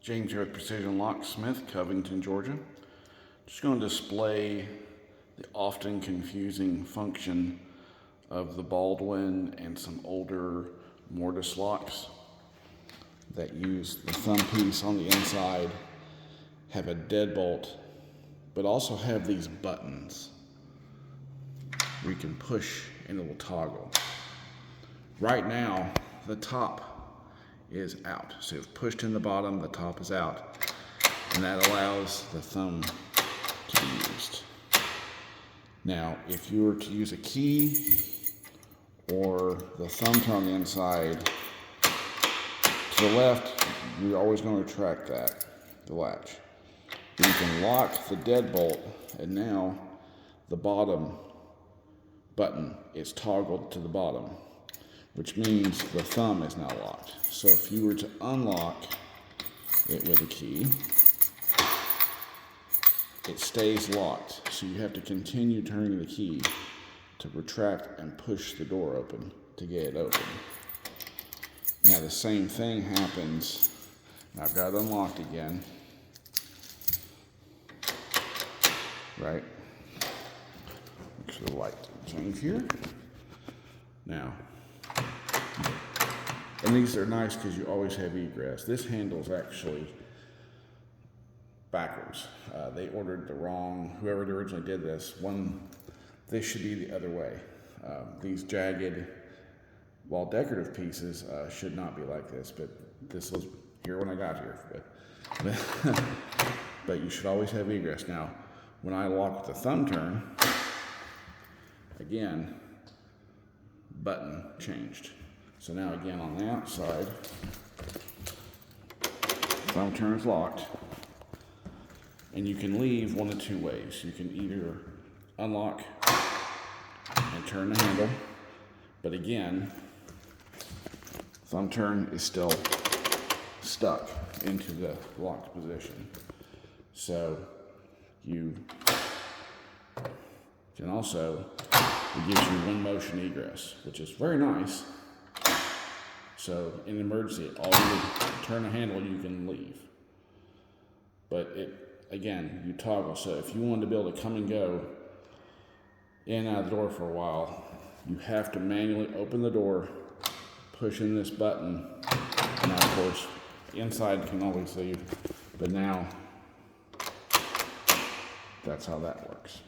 James here with Precision Locksmith, Covington, Georgia. Just going to display the often confusing function of the Baldwin and some older mortise locks that use the thumb piece on the inside, have a deadbolt, but also have these buttons where you can push and it will toggle. Right now, the top is out. So it's pushed in the bottom, the top is out, and that allows the thumb to be used. Now, if you were to use a key or the thumb turn on the inside, to the left, you're always going to retract that, the latch. Then you can lock the deadbolt, and now the bottom button is toggled to the bottom, which means the thumb is now locked. So if you were to unlock it with a key, it stays locked. So you have to continue turning the key to retract and push the door open to get it open. Now the same thing happens. I've got it unlocked again. Right? Make sure the light doesn't change here. Now, and these are nice because you always have egress. This handle is actually backwards. They ordered the wrong, whoever originally did this, this should be the other way. These jagged, while decorative pieces should not be like this, but this was here when I got here. But you should always have egress. Now, when I lock the thumb turn, again, button changed. So now again on the outside, thumb turn is locked, and you can leave one of two ways. You can either unlock and turn the handle, but again, thumb turn is still stuck into the locked position. So you can also, it gives you one motion egress, which is very nice. So in an emergency, all you turn the handle, you can leave. But again, you toggle. So if you wanted to be able to come and go in and out of the door for a while, you have to manually open the door, push in this button. Now, of course, inside can always leave, but now that's how that works.